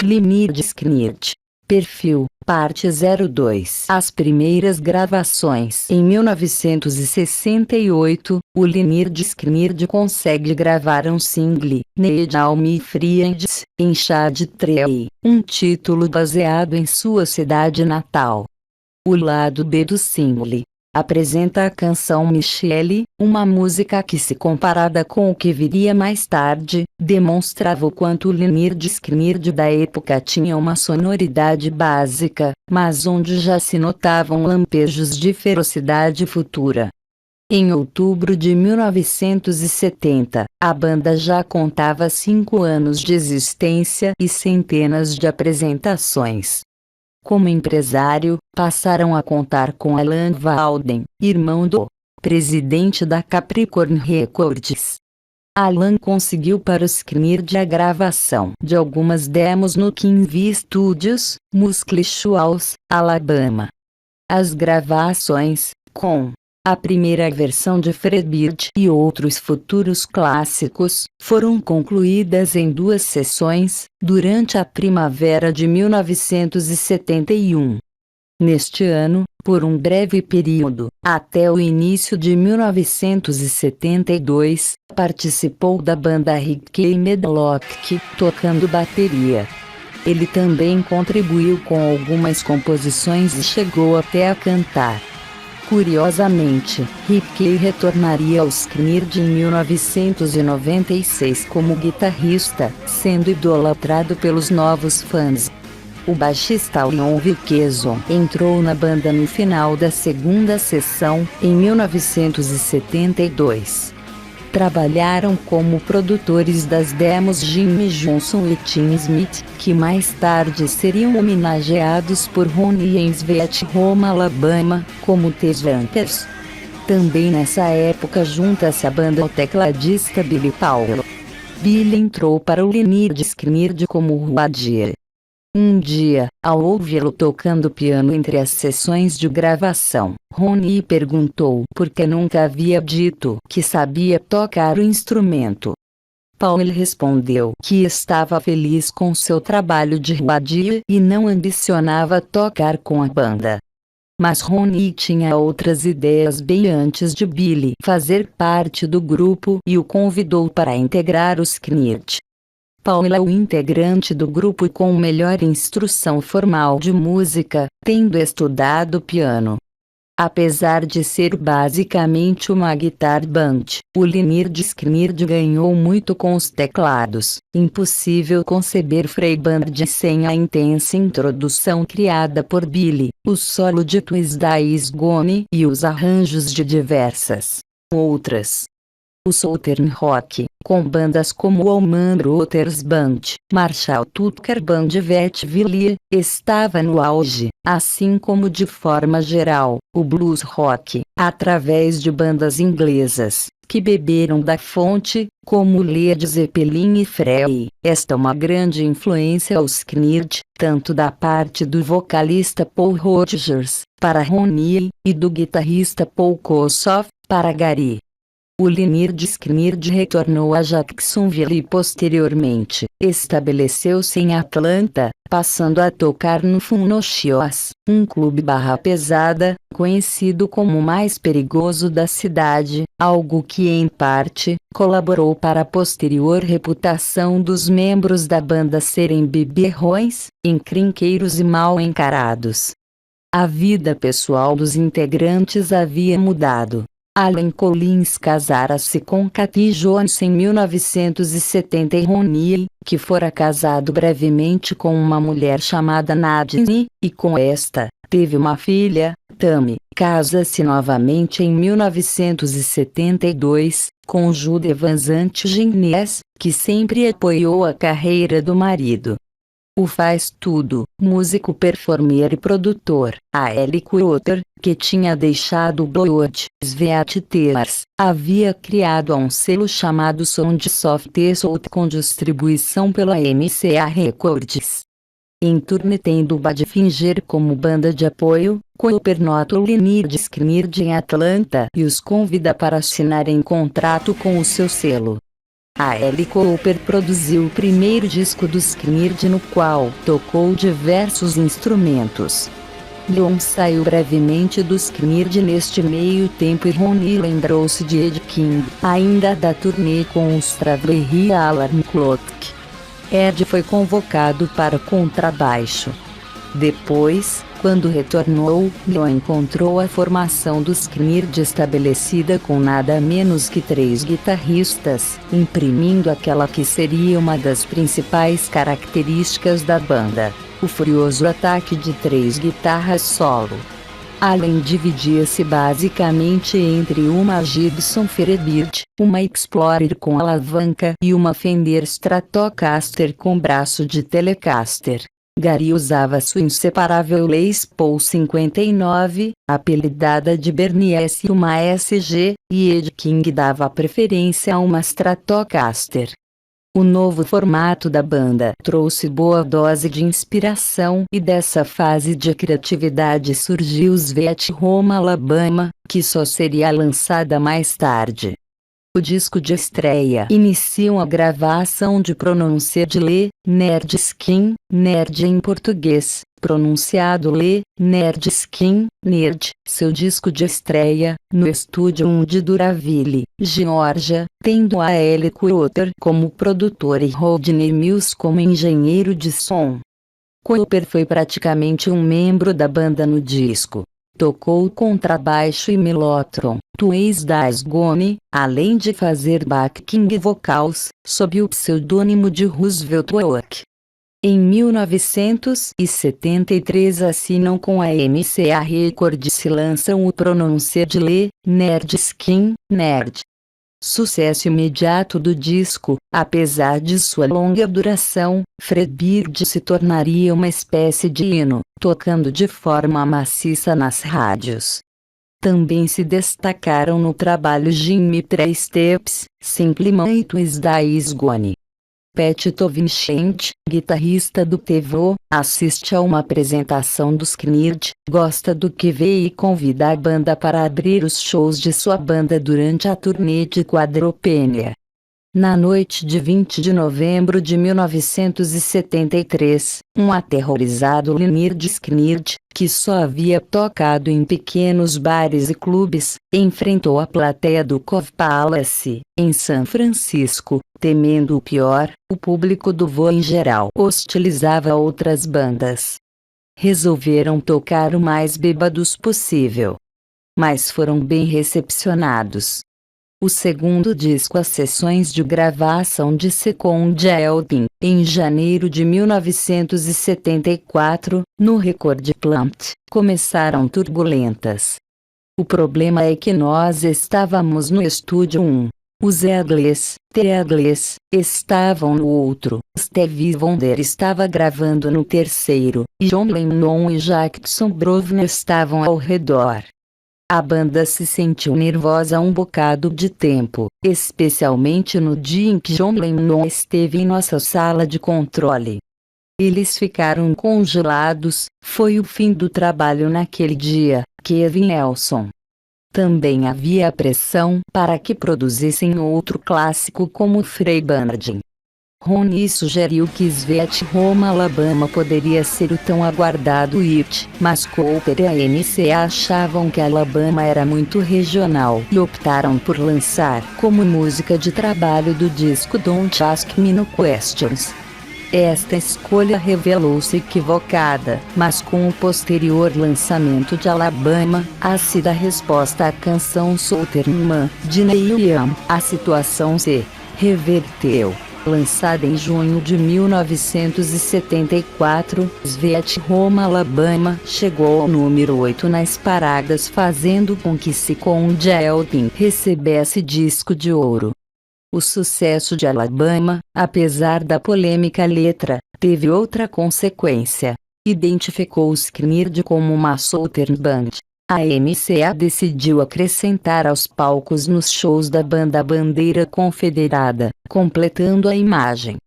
Lynyrd Skynyrd. Perfil, parte 02. As primeiras gravações. Em 1968, o Lynyrd Skynyrd consegue gravar um single, Need All My Friends, em Shade Tree, um título baseado em sua cidade natal. O lado B do single apresenta a canção Michelle, uma música que, se comparada com o que viria mais tarde, demonstrava o quanto o Lynyrd Skynyrd da época tinha uma sonoridade básica, mas onde já se notavam lampejos de ferocidade futura. Em outubro de 1970, a banda já contava 5 anos de existência e centenas de apresentações. Como empresário, passaram a contar com Alan Walden, irmão do presidente da Capricorn Records. Alan conseguiu para o Skynyrd a gravação de algumas demos no King V Studios, Muscle Shoals, Alabama. As gravações, com a primeira versão de Freebird e outros futuros clássicos, foram concluídas em 2 sessões, durante a primavera de 1971. Neste ano, por um breve período, até o início de 1972, participou da banda Rickey Medlock, tocando bateria. Ele também contribuiu com algumas composições e chegou até a cantar. Curiosamente, Rickey retornaria ao Skynyrd em 1996 como guitarrista, sendo idolatrado pelos novos fãs. O baixista Leon Wilkeson entrou na banda no final da segunda sessão, em 1972. Trabalharam como produtores das demos Jimmy Johnson e Tim Smith, que mais tarde seriam homenageados por Ronnie em Sweet Home Alabama, como The Vampers. Também nessa época junta-se à banda o tecladista Billy Powell. Billy entrou para o Lynyrd Skynyrd como Roadier. Um dia, ao ouvi-lo tocando piano entre as sessões de gravação, Ronnie perguntou por que nunca havia dito que sabia tocar o instrumento. Powell respondeu que estava feliz com seu trabalho de roadier e não ambicionava tocar com a banda. Mas Ronnie tinha outras ideias bem antes de Billy fazer parte do grupo e o convidou para integrar o Skynyrd. Powell é o integrante do grupo com melhor instrução formal de música, tendo estudado piano. Apesar de ser basicamente uma guitar band, o Lynyrd Skynyrd ganhou muito com os teclados. Impossível conceber Freebird sem a intensa introdução criada por Billy, o solo de Twist da Is Gone e os arranjos de diversas outras. O Southern Rock, com bandas como Allman Brothers Band, Marshall Tucker Band e Vet Villiers, estava no auge, assim como de forma geral, o blues rock, através de bandas inglesas, que beberam da fonte, como Led Zeppelin e Free. Esta é uma grande influência ao Skynyrd, tanto da parte do vocalista Paul Rodgers, para Ronnie, e do guitarrista Paul Kossoff, para Gary. O Lynyrd Skynyrd retornou a Jacksonville e posteriormente, estabeleceu-se em Atlanta, passando a tocar no Fun No Shows, um clube barra pesada, conhecido como o mais perigoso da cidade, algo que em parte, colaborou para a posterior reputação dos membros da banda serem beberrões, encrenqueiros e mal encarados. A vida pessoal dos integrantes havia mudado. Allen Collins casara-se com Kathy Jones em 1970 e Ronnie, que fora casado brevemente com uma mulher chamada Nadine, e com esta, teve uma filha, Tammy, casa-se novamente em 1972, com Jude Van Zandt-Gines, que sempre apoiou a carreira do marido. O faz tudo, músico, performer e produtor, A.L. Quoter, que tinha deixado o Blood Sweat Tears, havia criado um selo chamado Sound Soft Soul com distribuição pela MCA Records. Em turnê tendo Badfinger como banda de apoio, Quoter nota o Lynyrd Skynyrd em Atlanta e os convida para assinarem contrato com o seu selo. A Alice Cooper produziu o primeiro disco dos Skynyrd, no qual tocou diversos instrumentos. Leon saiu brevemente dos Skynyrd neste meio tempo e Ronnie lembrou-se de Ed King, ainda da turnê com os Strawberry Alarm Clock. Ed foi convocado para contrabaixo. Depois, quando retornou, Leon encontrou a formação dos Skynyrd estabelecida com nada menos que 3 guitarristas, imprimindo aquela que seria uma das principais características da banda: o furioso ataque de 3 guitarras solo. Allen dividia-se basicamente entre uma Gibson Firebird, uma Explorer com alavanca e uma Fender Stratocaster com braço de Telecaster. Gary usava sua inseparável Les Paul 59, apelidada de Bernie S, uma SG, e Ed King dava preferência a uma Stratocaster. O novo formato da banda trouxe boa dose de inspiração e dessa fase de criatividade surgiu os Sweet Home Alabama, que só seria lançada mais tarde. O disco de estreia iniciam a gravação de pronúncia de Le Nerd Skin, nerd em português, pronunciado Le Nerd Skin, nerd, seu disco de estreia, no estúdio 1 de Duraville, Geórgia, tendo a Alice Cooper como produtora e Rodney Mills como engenheiro de som. Cooper foi praticamente um membro da banda no disco. Tocou contrabaixo e mellotron, Twice das Gone, além de fazer backing vocals, sob o pseudônimo de Roosevelt Oak. Em 1973 assinam com a MCA Records e lançam o pronúncia de Le Nerd Skin, nerd. Sucesso imediato do disco, apesar de sua longa duração, Freebird se tornaria uma espécie de hino, tocando de forma maciça nas rádios. Também se destacaram no trabalho Jimmy Three Steps, Simple Man e Twice Das Gone. Pat Townshend, guitarrista do TVO, assiste a uma apresentação dos Skynyrd, gosta do que vê e convida a banda para abrir os shows de sua banda durante a turnê de Quadrophenia. Na noite de 20 de novembro de 1973, um aterrorizado Lynyrd Skynyrd, que só havia tocado em pequenos bares e clubes, enfrentou a plateia do Cove Palace, em São Francisco, temendo o pior. O público do VO em geral hostilizava outras bandas. Resolveram tocar o mais bêbados possível. Mas foram bem recepcionados. O segundo disco, as sessões de gravação de Second Helping, em janeiro de 1974, no Record Plant, começaram turbulentas. O problema é que nós estávamos no estúdio 1. Os Eagles, The Eagles, estavam no outro. Stevie Wonder estava gravando no terceiro, e John Lennon e Jackson Browne estavam ao redor. A banda se sentiu nervosa um bocado de tempo, especialmente no dia em que John Lennon esteve em nossa sala de controle. Eles ficaram congelados, foi o fim do trabalho naquele dia, Kevin Nelson. Também havia pressão para que produzissem outro clássico como Free Bernard. Ronnie sugeriu que Sweet Home Alabama poderia ser o tão aguardado hit, mas Cooper e a MCA achavam que Alabama era muito regional e optaram por lançar como música de trabalho do disco Don't Ask Me No Questions. Esta escolha revelou-se equivocada, mas com o posterior lançamento de Alabama, ácida resposta à canção Southern Man, de Neil Young, a situação se reverteu. Lançada em junho de 1974, Sweet Home Alabama chegou ao número 8 nas paradas, fazendo com que Second Helping recebesse disco de ouro. O sucesso de Alabama, apesar da polêmica letra, teve outra consequência. Identificou os Skynyrd como uma Southern Band. A MCA decidiu acrescentar aos palcos nos shows da banda a bandeira confederada, completando a imagem.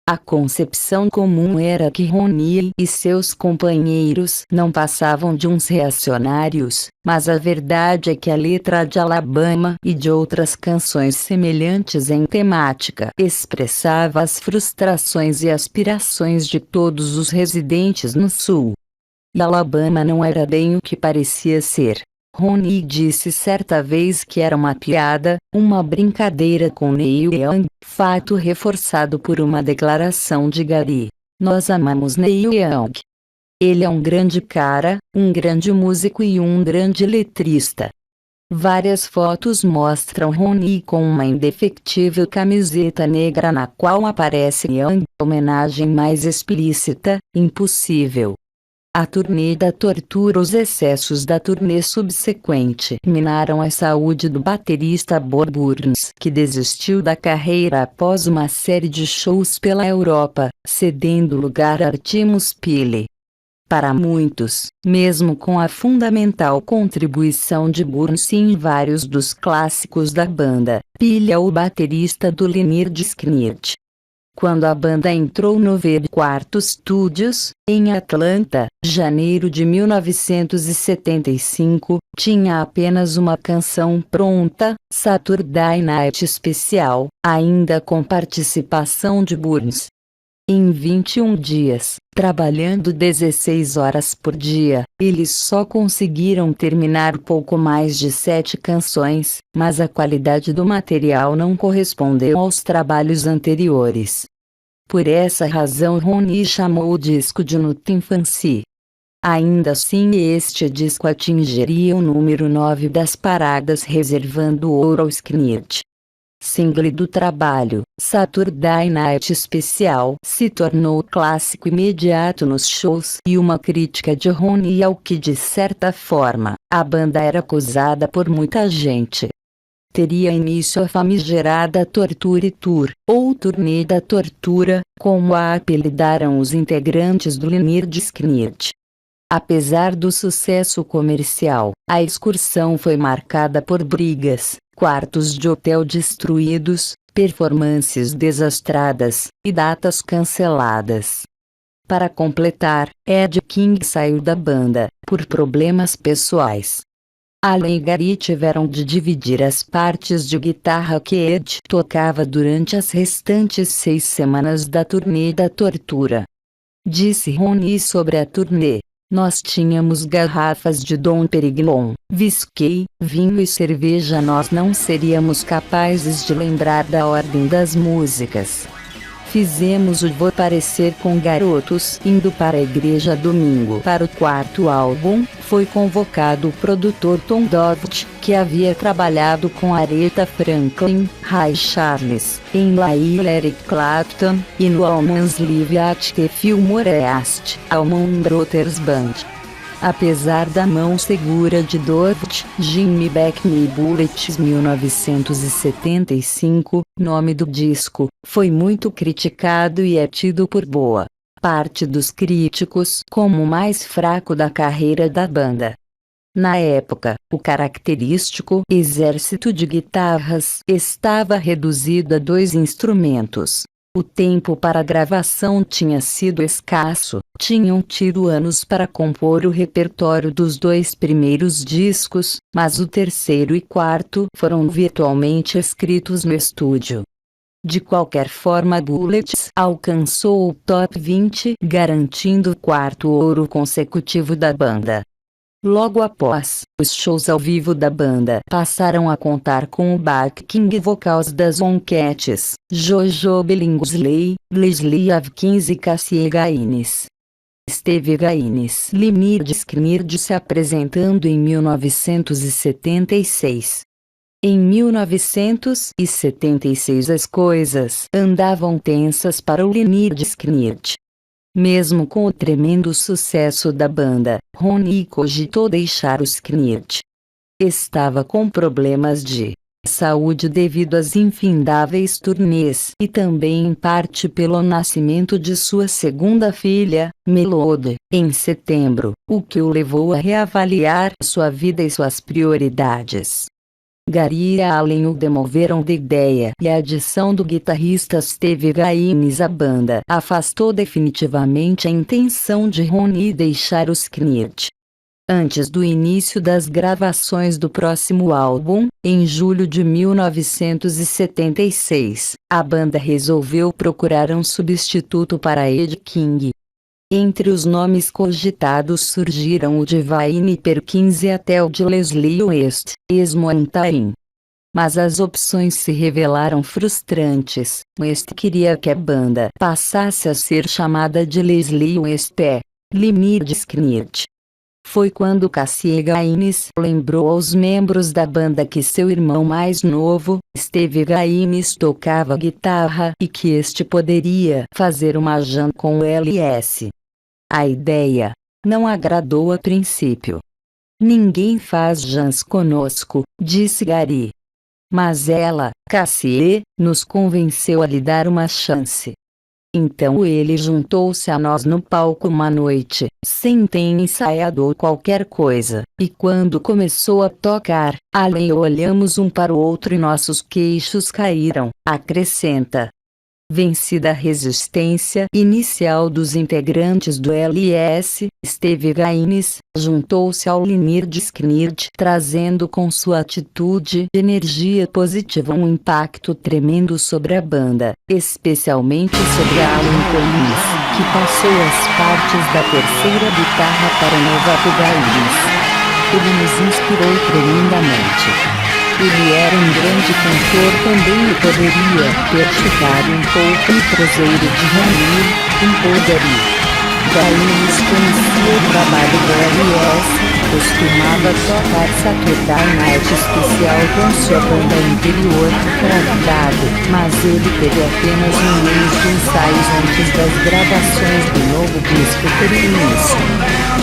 A concepção comum era que Ronnie e seus companheiros não passavam de uns reacionários, mas a verdade é que a letra de Alabama e de outras canções semelhantes em temática expressava as frustrações e aspirações de todos os residentes no Sul. E Alabama não era bem o que parecia ser. Ronnie disse certa vez que era uma piada, uma brincadeira com Neil Young, fato reforçado por uma declaração de Gary: "Nós amamos Neil Young. Ele é um grande cara, um grande músico e um grande letrista." Várias fotos mostram Ronnie com uma indefectível camiseta negra na qual aparece Young, homenagem mais explícita, impossível. A turnê da tortura. Os excessos da turnê subsequente minaram a saúde do baterista Bob Burns, que desistiu da carreira após uma série de shows pela Europa, cedendo lugar a Artemus Pili. Para muitos, mesmo com a fundamental contribuição de Burns em vários dos clássicos da banda, Pili é o baterista do Lynyrd Skynyrd. Quando a banda entrou no V4 Studios, em Atlanta, janeiro de 1975, tinha apenas uma canção pronta, Saturday Night Special, ainda com participação de Burns. Em 21 dias, trabalhando 16 horas por dia, eles só conseguiram terminar pouco mais de 7 canções, mas a qualidade do material não correspondeu aos trabalhos anteriores. Por essa razão Ronnie chamou o disco de Nothing Fancy. Ainda assim este disco atingiria o número 9 das paradas, reservando ouro ao Skynyrd. Single do trabalho, Saturday Night Special se tornou clássico imediato nos shows e uma crítica de Ronnie ao que, de certa forma, a banda era acusada por muita gente. Teria início a famigerada Torture Tour, ou Turnê da Tortura, como a apelidaram os integrantes do Lynyrd Skynyrd. Apesar do sucesso comercial, a excursão foi marcada por brigas, quartos de hotel destruídos, performances desastradas, e datas canceladas. Para completar, Ed King saiu da banda, por problemas pessoais. Allen e Gary tiveram de dividir as partes de guitarra que Ed tocava durante as restantes 6 semanas da turnê da tortura. Disse Ronnie sobre a turnê: "Nós tínhamos garrafas de Dom Perignon, whisky, vinho e cerveja. Nós não seríamos capazes de lembrar da ordem das músicas. Fizemos o Vou Parecer com Garotos indo para a igreja domingo." Para o quarto álbum, foi convocado o produtor Tom Doherty, que havia trabalhado com Aretha Franklin, Ray Charles, em Laila Eric Clapton, e no Allman's Live at the Fillmore East Allman Brothers Band. Apesar da mão segura de Doherty, Jimmy Beckney Bullets 1975, nome do disco, foi muito criticado e é tido por boa parte dos críticos como o mais fraco da carreira da banda. Na época, o característico exército de guitarras estava reduzido a 2 instrumentos. O tempo para a gravação tinha sido escasso, tinham tido anos para compor o repertório dos 2 primeiros discos, mas o terceiro e quarto foram virtualmente escritos no estúdio. De qualquer forma, Bullets alcançou o top 20, garantindo o 4º ouro consecutivo da banda. Logo após, os shows ao vivo da banda passaram a contar com o backing vocals das Onkeets, Jojo Billingsley, Leslie Hawkins e Cassie Gaines. Steve Gaines. Lynyrd Skynyrd se apresentando em 1976. Em 1976 as coisas andavam tensas para o Lynyrd Skynyrd. Mesmo com o tremendo sucesso da banda, Ronnie cogitou deixar o Skynyrd. Estava com problemas de saúde devido às infindáveis turnês e também em parte pelo nascimento de sua segunda filha, Melody, em setembro, o que o levou a reavaliar sua vida e suas prioridades. Gary e Allen o demoveram da ideia e a adição do guitarrista Steve Gaines à banda afastou definitivamente a intenção de Ronnie deixar os Knird. Antes do início das gravações do próximo álbum, em julho de 1976, a banda resolveu procurar um substituto para Ed King. Entre os nomes cogitados surgiram o de Wayne Perkins e até o de Leslie West, ex-Mountain. Mas as opções se revelaram frustrantes. West queria que a banda passasse a ser chamada de Leslie West Limited Knird. Foi quando Cassie Gaines lembrou aos membros da banda que seu irmão mais novo, Steve Gaines, tocava guitarra e que este poderia fazer uma jam com o LS. A ideia não agradou a princípio. "Ninguém faz jams conosco", disse Gary. Mas ela, Cassie, nos convenceu a lhe dar uma chance. Então ele juntou-se a nós no palco uma noite, sem ter ensaiado ou qualquer coisa, e quando começou a tocar, Allen e eu olhamos um para o outro e nossos queixos caíram, acrescenta. Vencida a resistência inicial dos integrantes do LS, Steve Gaines juntou-se ao Lynyrd Skynyrd, trazendo com sua atitude e energia positiva um impacto tremendo sobre a banda, especialmente sobre Allen Collins, que passou as partes da terceira guitarra para o novato Gaines. Ele nos inspirou tremendamente. Ele era um grande cantor também e poderia ter chegado um pouco no traseiro de Ronnie, empolgaria. Gaines conhecia o trabalho do LS, costumava tocar Saturday Night Special com sua banda anterior, Crackdado, mas ele teve apenas um mês de ensaios antes das gravações do novo disco ter início.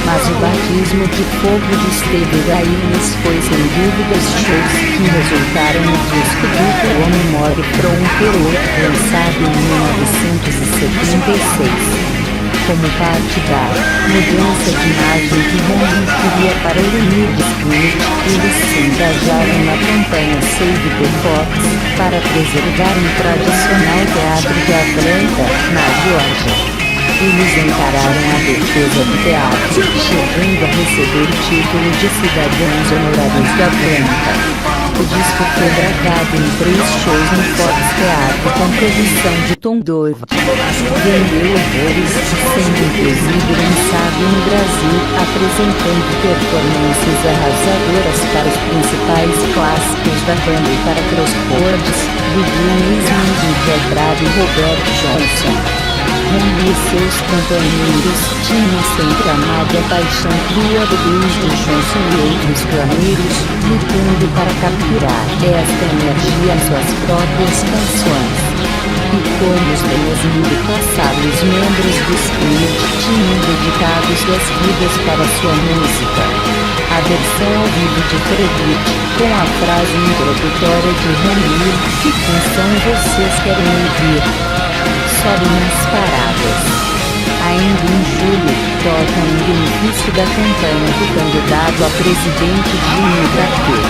Mas o batismo de fogo de Steve Gaines foi sem dúvidas shows que resultaram no disco duplo One More From Peru, lançado em 1976. Como parte da mudança de imagem que Ronnie queria para o Lynyrd Skynyrd, eles se engajaram na campanha Save the Fox, para preservar um tradicional teatro de Atlanta, na Geórgia. Eles encararam a defesa do teatro, chegando a receber o título de cidadãos honorários de Atlanta. O disco foi gravado em 3 shows no Fox Theatre com produção de Tom Dove. Vendeu horrores, sendo inclusive lançado no Brasil, apresentando performances arrasadoras para os principais clássicos da banda e para Crossroads, do Glenn Smith e Quebrado e Robert Johnson. Ronnie e seus companheiros tinham sempre amado a paixão crua do blues de Johnson e outros pioneiros, lutando para capturar esta energia em suas próprias canções. E como os anos passados, os membros do Skynyrd tinham dedicado suas vidas para sua música. A versão ao vivo de Credit, com a frase introdutória de Ronnie: "Que canção vocês querem ouvir?", sobe nas paradas. Ainda em julho, tocam em benefício da campanha do candidato a presidente Jimmy Carter.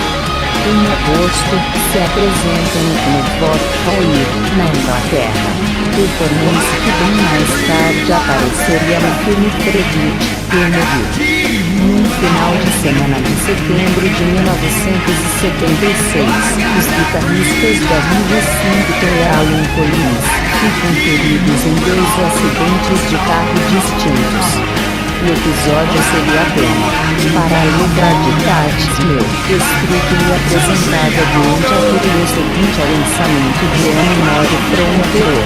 Em agosto, se apresentam no Vote Hall, na Inglaterra. Performance que bem mais tarde apareceria no filme Credit, Kennedy. No final de semana de setembro de 1976, os guitarristas da River Symptom e Allen Collins ficam feridos em 2 acidentes de carro distintos. O episódio seria tema para a letra de Cat Smith, escrita e apresentada durante a turnê seguinte ao lançamento de One More From Peru.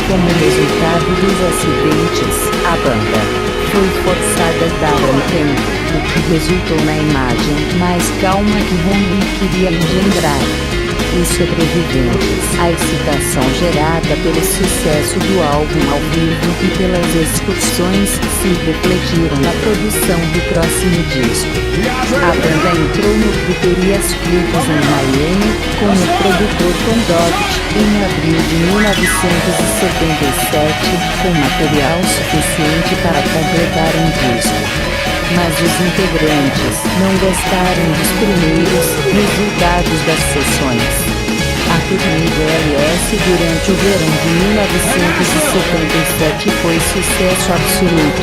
Como resultado dos acidentes, a banda foi forçada a dar um tempo, o que resultou na imagem mais calma que Ronnie queria engendrar. Os sobreviventes, a excitação gerada pelo sucesso do álbum ao vivo e pelas excursões se refletiram na produção do próximo disco. A banda entrou no Criterias Studios em Miami, com o produtor Tom Doggett, em abril de 1977, com material suficiente para completar um disco. mas os integrantes não gostaram dos primeiros resultados das sessões. A turnê do LS durante o verão de 1977 foi sucesso absoluto.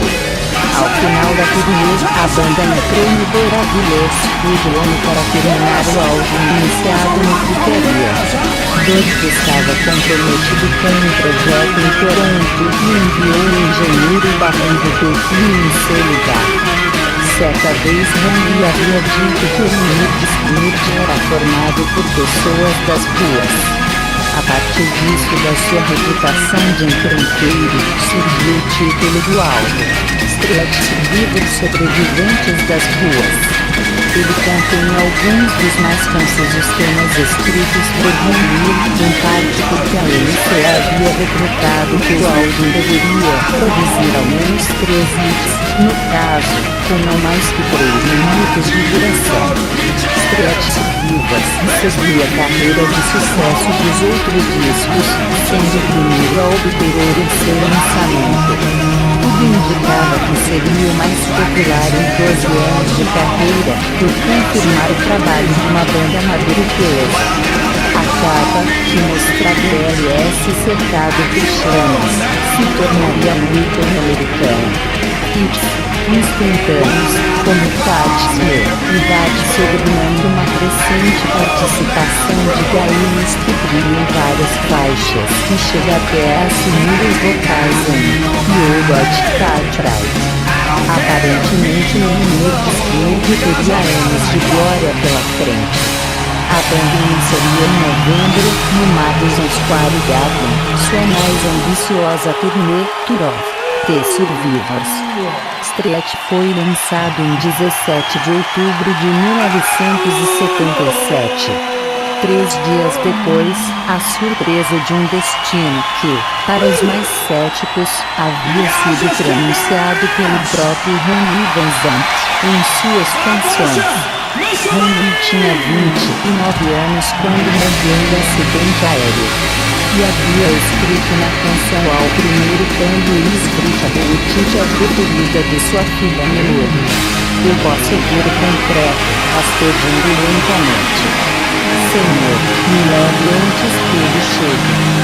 Ao final da turnê, a banda entrou no Doraville Studio para terminar o álbum iniciado no Putaria. Dodge estava comprometido com um projeto em Toronto e enviou o engenheiro Barrido Pequim em seu lugar. Certa vez Randy havia dito que o Smith era formado por pessoas das ruas. A partir disso, da sua reputação de encrenqueiro, surgiu o título do álbum, Street Survivors, Sobreviventes das Ruas. Ele contém alguns dos mais confusos temas escritos por Randy, em parte porque a MC havia decretado que o álbum deveria produzir ao menos 3 hits, no caso, com não mais que 3 minutos de duração. Street Survivors seguia a carreira de sucesso dos outros discos, sendo o primeiro a obter ouro em seu lançamento. Tudo indicava que seria o mais popular em 12 anos de carreira, por confirmar o trabalho de uma banda maravilhosa. A capa, que mostrava o LS cercado por chamas, se tornaria um ícone americano. Hits instantâneos, como Touch Me, idade sobrenome uma crescente participação de galinhas que brilham em várias faixas e chega até a assumir os vocais em You Got That Right. Aparentemente nenhum disco teria anos de glória pela frente. A banda iniciaria em novembro, no Madison Square Garden, sua mais ambiciosa turnê, Tour of The Survivors. Street foi lançado em 17 de outubro de 1977. 3 dias depois, a surpresa de um destino que, para os mais céticos, havia sido pronunciado pelo próprio Ronnie Van Zant em suas canções. Ronnie tinha 29 anos quando morreu em acidente aéreo. E havia escrito na canção ao primeiro quando Lisbeth a notícia preferida de sua filha Melody. Eu posso ver o concreto, rastejando lentamente. Senhor, me leve antes que ele chegue.